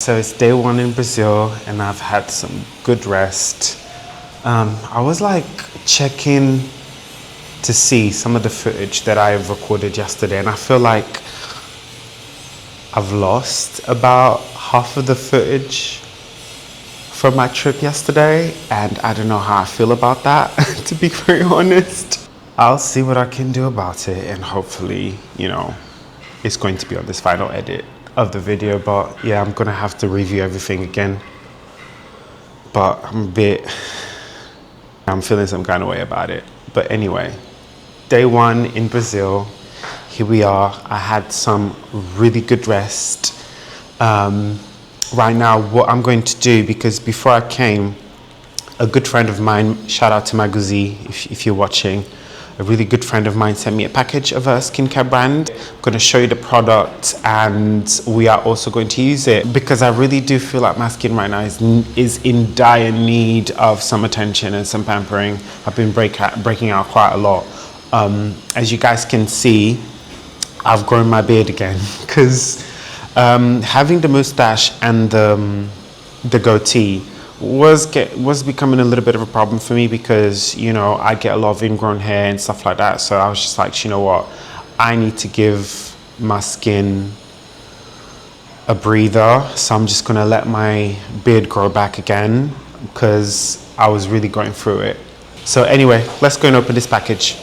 So it's day one in Brazil and I've had some good rest. I was like checking to see some of the footage that I recorded yesterday, and I feel like I've lost about half of the footage from my trip yesterday, and I don't know how I feel about that, to be very honest. I'll see what I can do about it, and hopefully, you know, it's going to be on this final edit of the video. But yeah, I'm gonna have to review everything again. But I'm feeling some kind of way about it. But anyway, day one in Brazil, here we are. I had some really good rest. Right now, what I'm going to do, because before I came, a good friend of mine, shout out to Maguzi if you're watching, a really good friend of mine sent me a package of a skincare brand. I'm going to show you the product, and we are also going to use it because I really do feel like my skin right now is in dire need of some attention and some pampering. I've been breaking out quite a lot. As you guys can see, I've grown my beard again because having the mustache and the goatee was becoming a little bit of a problem for me, because, you know, I get a lot of ingrown hair and stuff like that. So I was just like, you know what, I need to give my skin a breather. So I'm just gonna let my beard grow back again because I was really going through it. So anyway, let's go and open this package.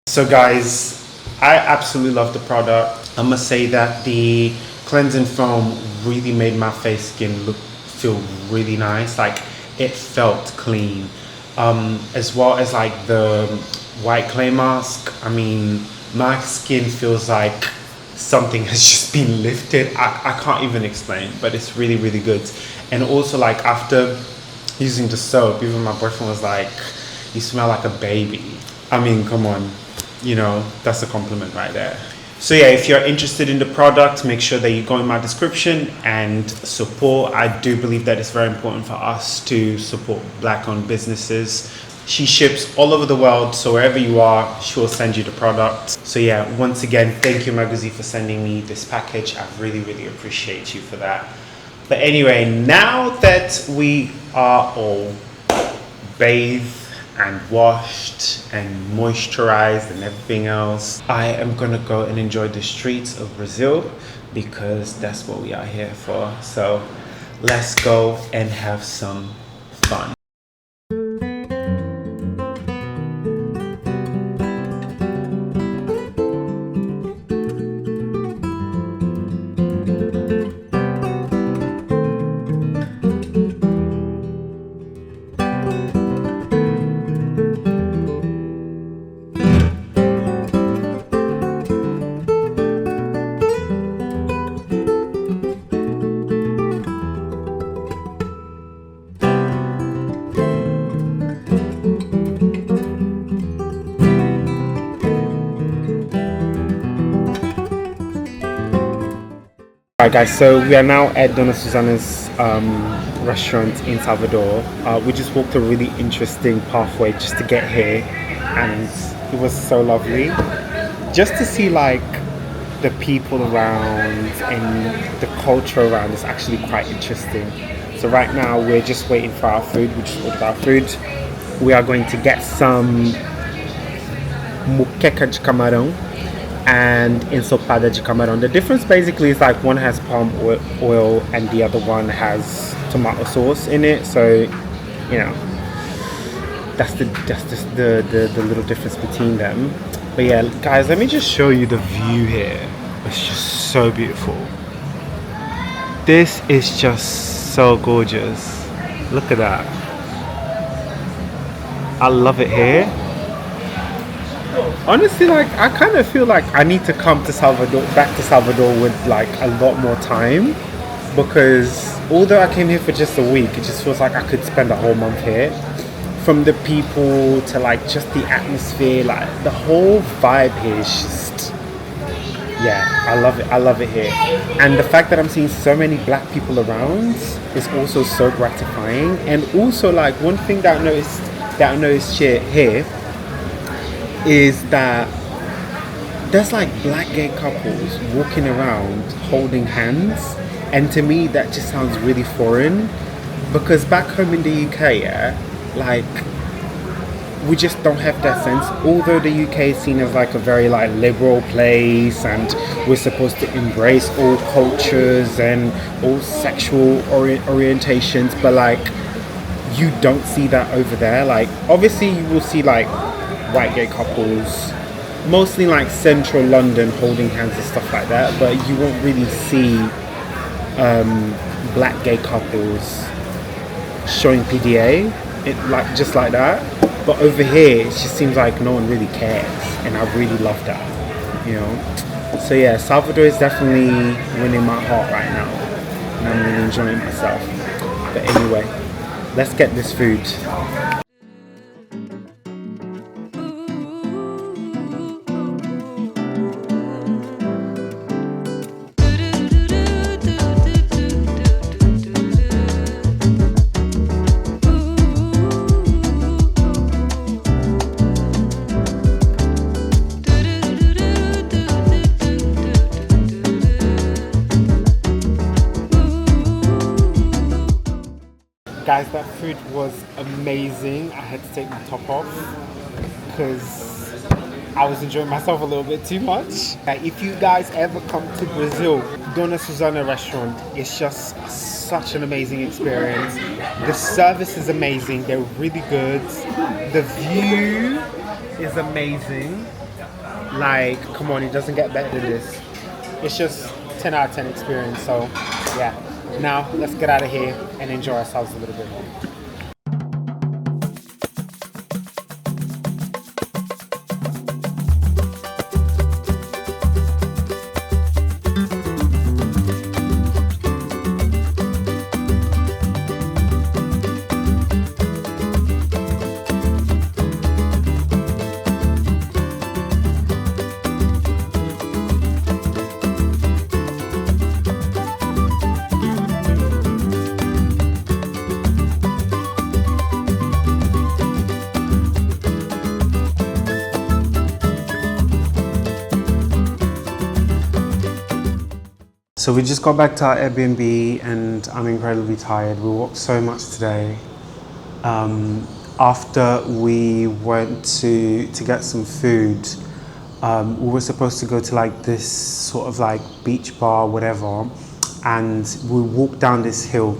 So guys, I absolutely love the product. I must say that the cleansing foam really made my face skin feel really nice. Like, it felt clean. As well as like the white clay mask. I mean, my skin feels like something has just been lifted. I can't even explain, but it's really, really good. And also, like, after using the soap, even my boyfriend was like, you smell like a baby. I mean, come on. You know, that's a compliment right there. So yeah, if you're interested in the product, make sure that you go in my description and support. I do believe that it's very important for us to support Black-owned businesses. She ships all over the world, so wherever you are, she will send you the product. So yeah, once again, thank you, Maguzi, for sending me this package. I really, really appreciate you for that. But anyway, now that we are all bathed and washed and moisturized and everything else, I am gonna go and enjoy the streets of Brazil, because that's what we are here for. So let's go and have some fun. Alright guys, so we are now at Dona Suzana's restaurant in Salvador. We just walked a really interesting pathway just to get here, and it was so lovely just to see like the people around and the culture around is actually quite interesting. So right now we're just waiting for our food. We just ordered our food. We are going to get some muqueca de camarão and ensopada de camarão. The difference basically is like one has palm oil and the other one has tomato sauce in it. So, you know, that's just the little difference between them. But yeah, guys, let me just show you the view here. It's just so beautiful. This is just so gorgeous. Look at that. I love it here. Honestly, like, I kind of feel like I need to come to Salvador, back to Salvador with like a lot more time, because although I came here for just a week, it just feels like I could spend a whole month here. From the people to like just the atmosphere, like the whole vibe here is just, yeah, I love it. I love it here. And the fact that I'm seeing so many black people around is also so gratifying. And also, like, one thing that I noticed here is that there's like black gay couples walking around holding hands, and to me that just sounds really foreign, because back home in the UK, yeah, like we just don't have that sense. Although the UK is seen as like a very like liberal place, and we're supposed to embrace all cultures and all sexual orientations, but like you don't see that over there. Like obviously you will see like white gay couples, mostly like central London, holding hands and stuff like that, but you won't really see black gay couples showing PDA, like just like that. But over here, it just seems like no one really cares, and I really love that, you know. So yeah, Salvador is definitely winning my heart right now, and I'm really enjoying myself. But anyway, let's get this food. Guys, that food was amazing. I had to take my top off because I was enjoying myself a little bit too much. If you guys ever come to Brazil, Dona Suzana restaurant is just such an amazing experience. The service is amazing. They're really good. The view is amazing. Like, come on, it doesn't get better than this. It's just 10 out of 10 experience. So, yeah. Now, let's get out of here and enjoy ourselves a little bit more. So we just got back to our Airbnb and I'm incredibly tired. We walked so much today. After we went to get some food, we were supposed to go to like this sort of like beach bar, whatever, and we walked down this hill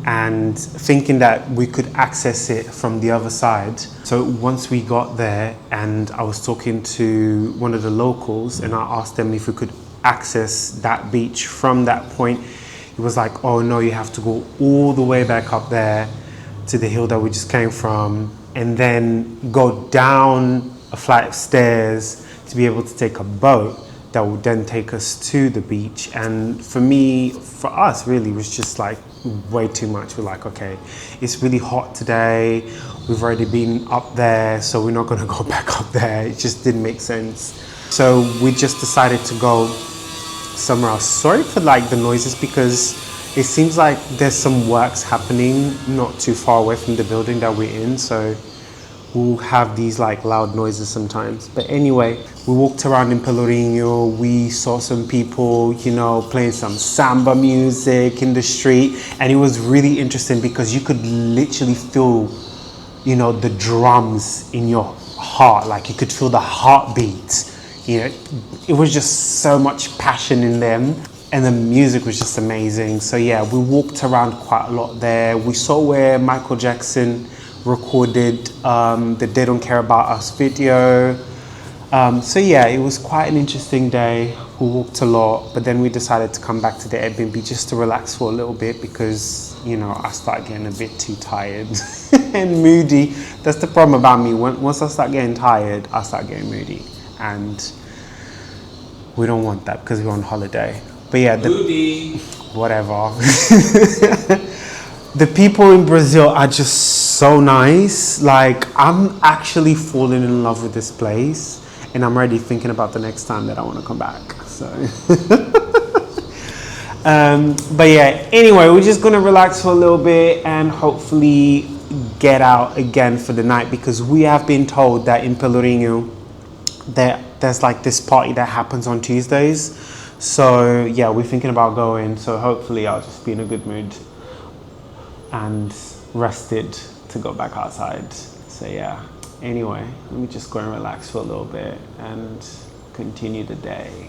and thinking that we could access it from the other side. So once we got there and I was talking to one of the locals and I asked them if we could access that beach from that point, it was like, oh no, you have to go all the way back up there to the hill that we just came from and then go down a flight of stairs to be able to take a boat that would then take us to the beach. And for us really, it was just like way too much. We're like, okay, it's really hot today, we've already been up there, so we're not gonna go back up there. It just didn't make sense. So we just decided to go somewhere else. Sorry for like the noises, because it seems like there's some works happening not too far away from the building that we're in, so we'll have these like loud noises sometimes. But anyway, we walked around in Pelourinho, we saw some people, you know, playing some samba music in the street, and it was really interesting because you could literally feel, you know, the drums in your heart, like you could feel the heartbeat. You know, it was just so much passion in them, and the music was just amazing. So yeah, we walked around quite a lot there. We saw where Michael Jackson recorded the They Don't Care About Us video. So yeah, it was quite an interesting day. We walked a lot, but then we decided to come back to the Airbnb just to relax for a little bit because, you know, I start getting a bit too tired and moody. That's the problem about me. Once I start getting tired, I start getting moody. And we don't want that because we're on holiday. But yeah, whatever. The people in Brazil are just so nice. Like, I'm actually falling in love with this place, and I'm already thinking about the next time that I want to come back. So, but yeah, anyway, we're just gonna relax for a little bit and hopefully get out again for the night, because we have been told that in Pelourinho there's like this party that happens on Tuesdays. So yeah, we're thinking about going. So hopefully I'll just be in a good mood and rested to go back outside. So yeah, anyway, let me just go and relax for a little bit and continue the day.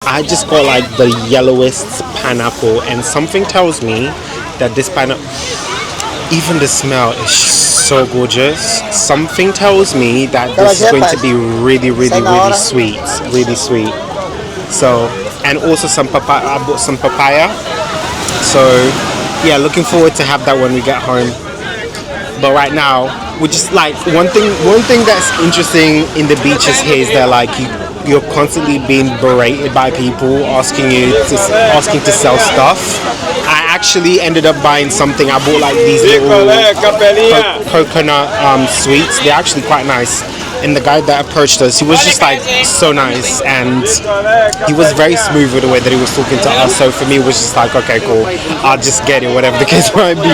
I just got like the yellowest pineapple, and something tells me that this pineapple, even the smell is so gorgeous. Something tells me that this is going to be really, really, really sweet, really sweet. So, and also some papaya. I bought some papaya. So, yeah, looking forward to have that when we get home. But right now, we just like one thing that's interesting in the beaches here is that like you're constantly being berated by people asking to sell stuff. I actually ended up buying something. I bought like these little coconut sweets. They're actually quite nice. And the guy that approached us, he was just like so nice, and he was very smooth with the way that he was talking to us. So for me, it was just like, okay, cool, I'll just get it, whatever the case might be.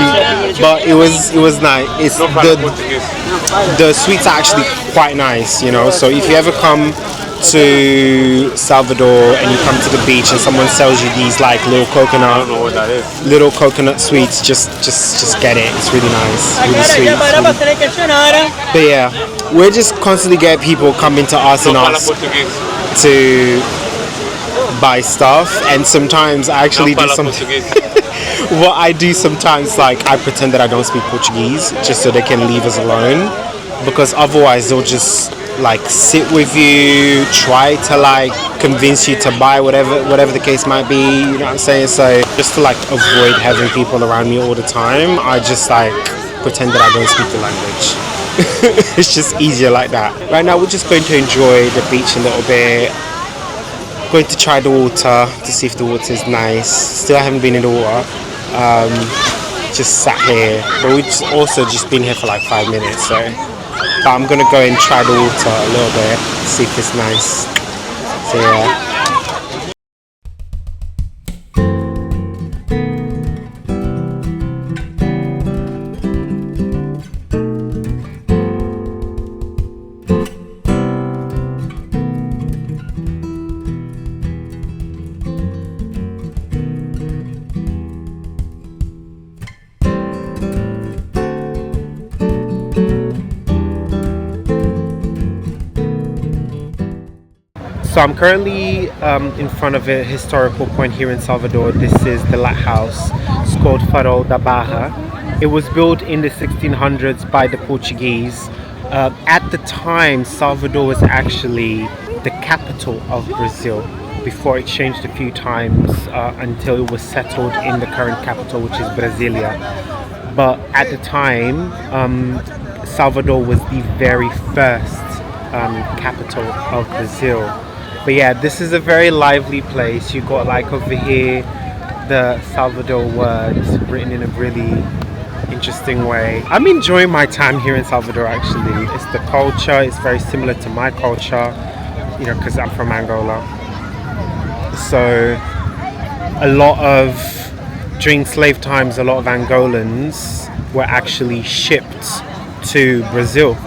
But it was nice. It's the sweets are actually quite nice, you know. So if you ever come to Salvador and you come to the beach and someone sells you these like little coconut sweets, just get it. It's really nice, really sweet. But yeah, we're just constantly getting people coming to us and ask to buy stuff, and sometimes I actually do something. What I do sometimes, like I pretend that I don't speak Portuguese just so they can leave us alone, because otherwise they'll just like sit with you, try to like convince you to buy whatever the case might be, you know what I'm saying? So just to like avoid having people around me all the time, I just like pretend that I don't speak the language. It's just easier like that. Right now we're just going to enjoy the beach a little bit, going to try the water to see if the water is nice. Still haven't been in the water, just sat here, but we've also just been here for like 5 minutes, so but I'm gonna go and try the water a little bit, see if it's nice. So yeah. So I'm currently in front of a historical point here in Salvador. This is the lighthouse. It's called Farol da Barra. It was built in the 1600s by the Portuguese. At the time, Salvador was actually the capital of Brazil before it changed a few times until it was settled in the current capital, which is Brasilia. But at the time, Salvador was the very first capital of Brazil. But yeah, this is a very lively place. You got like over here the Salvador words written in a really interesting way. I'm enjoying my time here in Salvador actually. It's the culture, it's very similar to my culture, you know, because I'm from Angola. So a lot of, during slave times, a lot of Angolans were actually shipped to Brazil.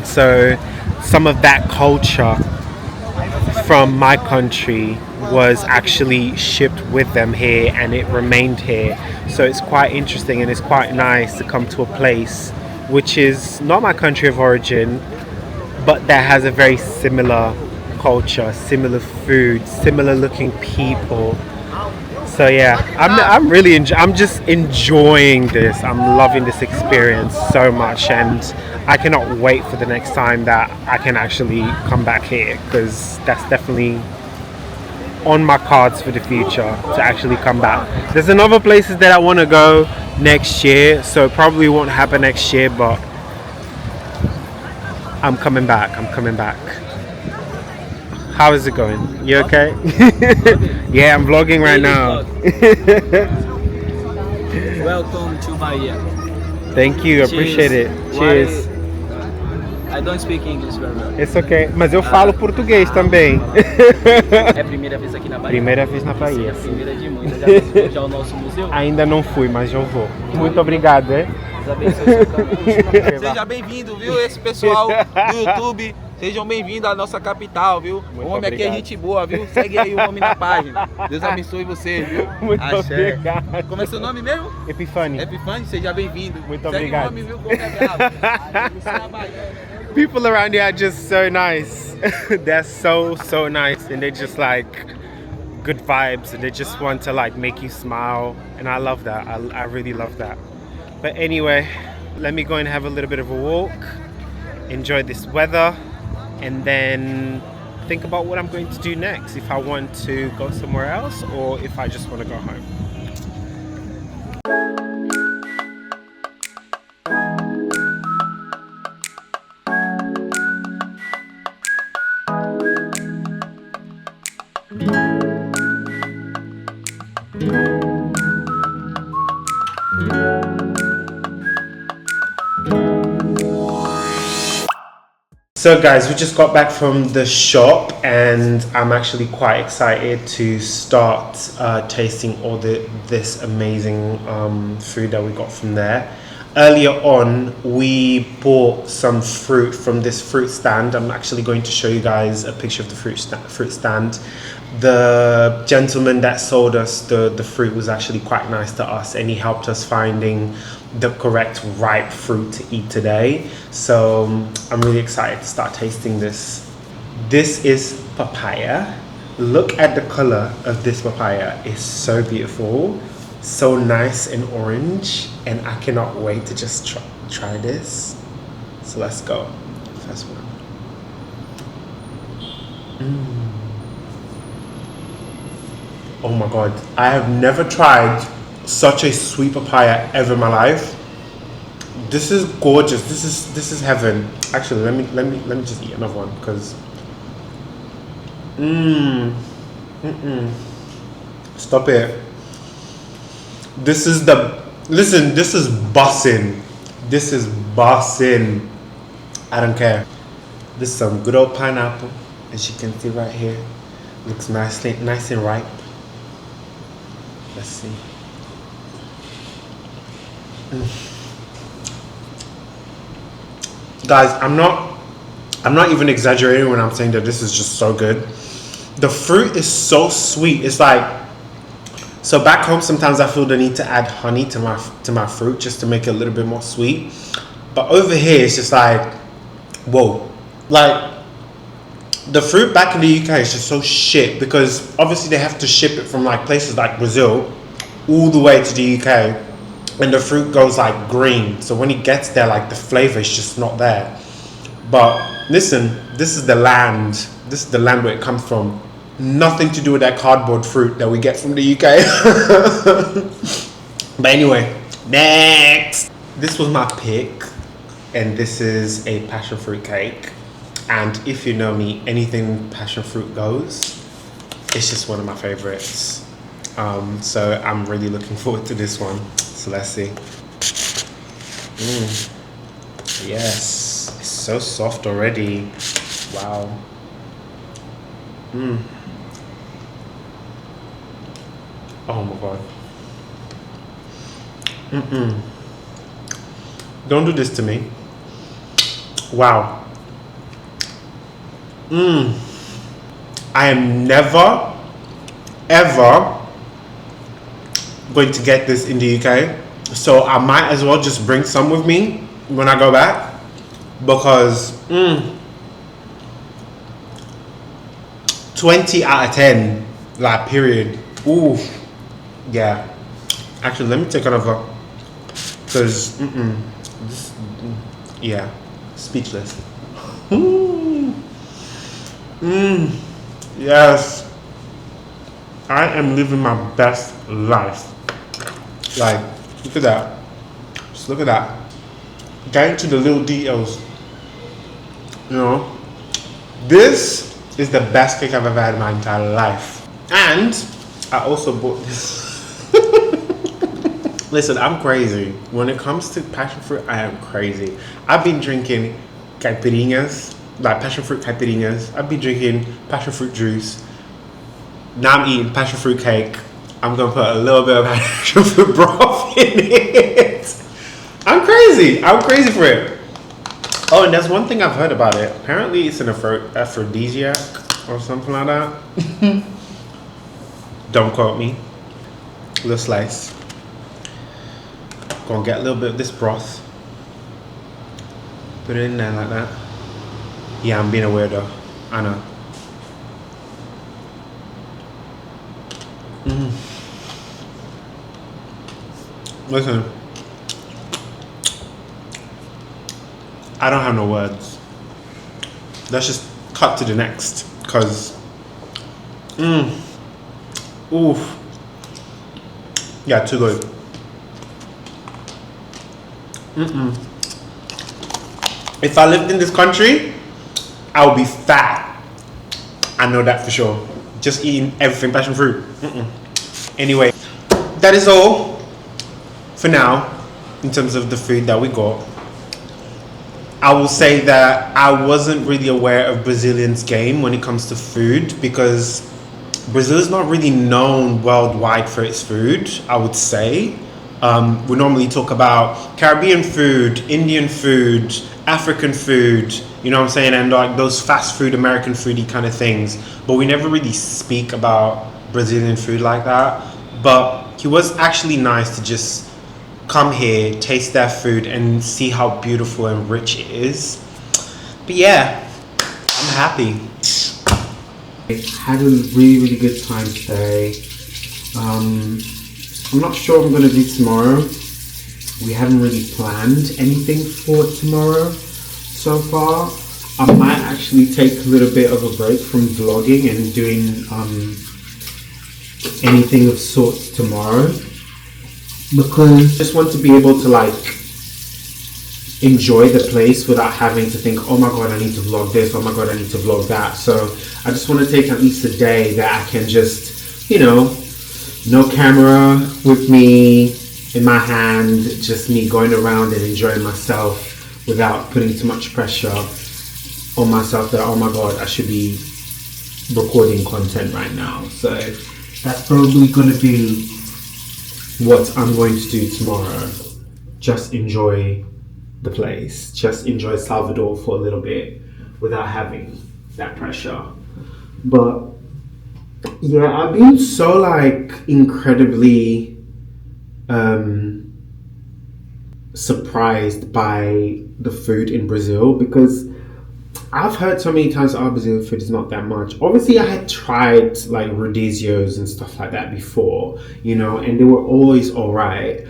So some of that culture from my country was actually shipped with them here, and it remained here. So it's quite interesting, and it's quite nice to come to a place which is not my country of origin, but that has a very similar culture, similar food, similar looking people. So yeah, I'm really I'm just enjoying this. I'm loving this experience so much, and I cannot wait for the next time that I can actually come back here, because that's definitely on my cards for the future to actually come back. There's another places that I want to go next year, so it probably won't happen next year, but I'm coming back. I'm coming back. How is it going? You okay? Yeah, I'm vlogging right now. Welcome to Bahia. Thank you, appreciate it. Cheers. I don't speak English very well. It's okay. Mas eu falo português também. É a primeira vez aqui na Bahia? Primeira vez na Bahia. É a primeira de muitas. Já visitou já o nosso museu? Ainda não fui, mas eu vou. Muito obrigado, hein? Deus abençoe seu caminho. Seja bem-vindo, viu? Esse pessoal do YouTube. Sejam bem-vindos à nossa capital, viu? Muito o homem obrigado. aqui é gente boa, viu? Segue aí o homem na página. Deus abençoe você, viu? Muito obrigado. Como é seu nome mesmo? Epifânio. Epifânio, seja bem-vindo. Muito Segue obrigado. o homem, viu? Como é bravo. People around here are just so nice. They're so nice, and they're just like good vibes, and they just want to like make you smile, and I love that. I really love that. But anyway, let me go and have a little bit of a walk, enjoy this weather, and then think about what I'm going to do next, if I want to go somewhere else or if I just want to go home. So guys, we just got back from the shop, and I'm actually quite excited to start tasting all this amazing food that we got from there. Earlier on, we bought some fruit from this fruit stand. I'm actually going to show you guys a picture of the fruit stand. The gentleman that sold us the fruit was actually quite nice to us, and he helped us finding the correct ripe fruit to eat today. So I'm really excited to start tasting this. This is papaya. Look at the color of this papaya. It's so beautiful, so nice and orange, and I cannot wait to just try this. So let's go. First one. Oh my god, I have never tried such a sweet papaya ever in my life. This is gorgeous. This is heaven. Actually, let me just eat another one, because stop it. This is this is bussin'. This is bussin'. I don't care. This is some good old pineapple, as you can see right here. Looks nice and ripe. Let's see. Guys, I'm not even exaggerating when I'm saying that this is just so good. The fruit is so sweet. It's like, so back home sometimes I feel the need to add honey to my fruit just to make it a little bit more sweet. But over here it's just like, whoa. Like, the fruit back in the UK is just so shit, because obviously they have to ship it from like places like Brazil all the way to the UK, and the fruit goes like green, so when it gets there, like the flavor is just not there. But listen, this is the land where it comes from. Nothing to do with that cardboard fruit that we get from the UK. But anyway, next, this was my pick, and this is a passion fruit cake. And if you know me, anything passion fruit goes. It's just one of my favorites. So I'm really looking forward to this one. So let's see. Yes, it's so soft already. Wow. Oh my god. Don't do this to me. Wow. I am never ever going to get this in the UK, so I might as well just bring some with me when I go back, because 20 out of 10. Like, period. Ooh. Yeah. Actually, let me take another. Because, yeah. Speechless. Yes. I am living my best life. Like, look at that. Just look at that. Getting to the little details. You know, this is the best cake I've ever had in my entire life. And I also bought this. Listen, I'm crazy. When it comes to passion fruit, I am crazy. I've been drinking caipirinhas, like passion fruit caipirinhas. I've been drinking passion fruit juice. Now I'm eating passion fruit cake. I'm gonna put a little bit of passion fruit broth in it. I'm crazy. I'm crazy for it. Oh, and there's one thing I've heard about it. Apparently it's an aphrodisiac or something like that. Don't quote me. A little slice. Gonna get a little bit of this broth. Put it in there like that. Yeah, I'm being a weirdo. I know. Listen. I don't have no words. Let's just cut to the next, cause, oof, yeah, too good. If I lived in this country, I would be fat. I know that for sure. Just eating everything passion fruit. Anyway, that is all for now in terms of the food that we got. I will say that I wasn't really aware of Brazilians' game when it comes to food, because Brazil is not really known worldwide for its food, I would say. We normally talk about Caribbean food, Indian food, African food, you know what I'm saying, and like those fast food, American foodie kind of things. But we never really speak about Brazilian food like that. But it was actually nice to just come here, taste their food, and see how beautiful and rich it is. But yeah, I'm happy. I had a really good time today. I'm not sure what I'm gonna do tomorrow. We haven't really planned anything for tomorrow so far. I might actually take a little bit of a break from vlogging and doing anything of sorts tomorrow, because I just want to be able to like enjoy the place without having to think, oh my god, I need to vlog this, oh my god, I need to vlog that. So I just want to take at least a day that I can just, you know, no camera with me in my hand, just me going around and enjoying myself without putting too much pressure on myself that, oh my god, I should be recording content right now. So that's probably going to be what I'm going to do tomorrow. Just enjoy the place, just enjoy Salvador for a little bit without having that pressure. But yeah, I've been so like incredibly surprised by the food in Brazil, because I've heard so many times, oh, Brazilian food is not that much. Obviously, I had tried like rodizos and stuff like that before, you know, and they were always all right.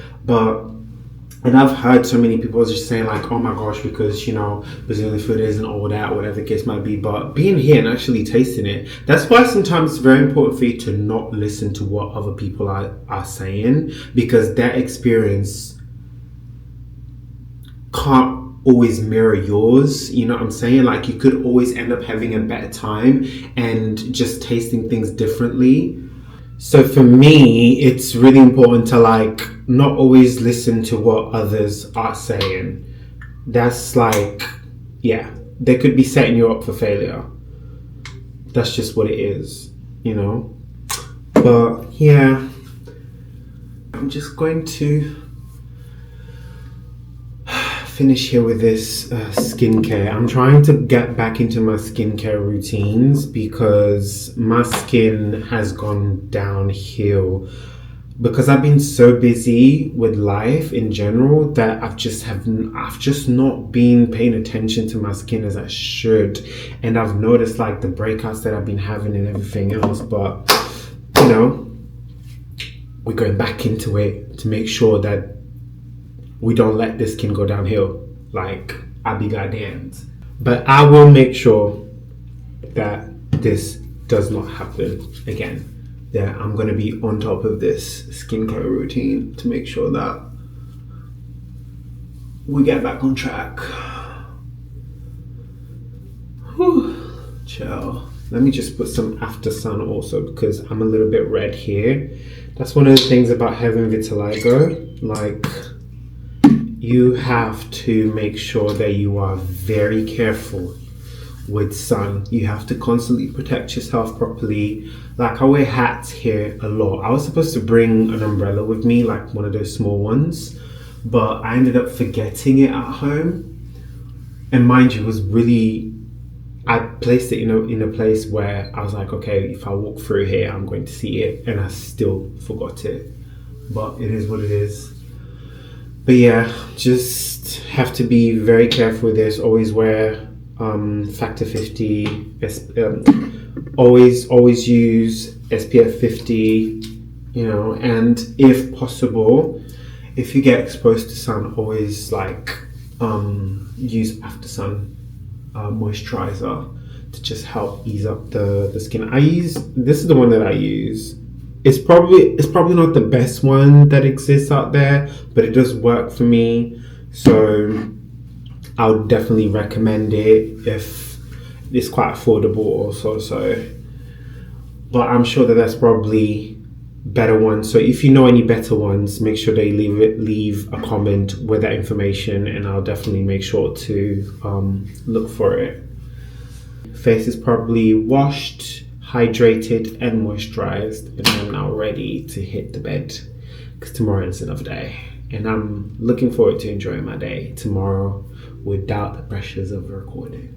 And I've heard so many people just saying like, oh my gosh, because, you know, Brazilian food isn't all that, whatever the case might be. But being here and actually tasting it, that's why sometimes it's very important for you to not listen to what other people are saying, because their experience can't always mirror yours, you know what I'm saying? Like, you could always end up having a better time and just tasting things differently. So for me, it's really important to like not always listen to what others are saying. That's like, yeah, they could be setting you up for failure. That's just what it is, you know? But yeah, I'm just going to finish here with this skincare. I'm trying to get back into my skincare routines because my skin has gone downhill because I've been so busy with life in general that I've just not been paying attention to my skin as I should, and I've noticed like the breakouts that I've been having and everything else. But you know, we're going back into it to make sure that we don't let this skin go downhill like I'll be goddamned. But I will make sure that this does not happen again. Yeah, I'm going to be on top of this skincare routine to make sure that we get back on track. Whew. Chill. Let me just put some after sun also because I'm a little bit red here. That's one of the things about having vitiligo. Like, you have to make sure that you are very careful with sun. You have to constantly protect yourself properly. Like, I wear hats here a lot. I was supposed to bring an umbrella with me, like one of those small ones, but I ended up forgetting it at home. And mind you, it was really, I placed it in a place where I was like, okay, if I walk through here, I'm going to see it, and I still forgot it. But it is what it is. But yeah, just have to be very careful with this. Always wear factor 50. Always use SPF 50. You know, and if possible, if you get exposed to sun, always like use after sun moisturizer to just help ease up the skin. This is the one that I use. It's probably not the best one that exists out there, but it does work for me. So I would definitely recommend it if it's quite affordable also. So, but I'm sure that that's probably better ones. So if you know any better ones, make sure they leave a comment with that information, and I'll definitely make sure to look for it. Face is probably washed, hydrated and moisturized, and I'm now ready to hit the bed because tomorrow is another day, and I'm looking forward to enjoying my day tomorrow without the pressures of recording.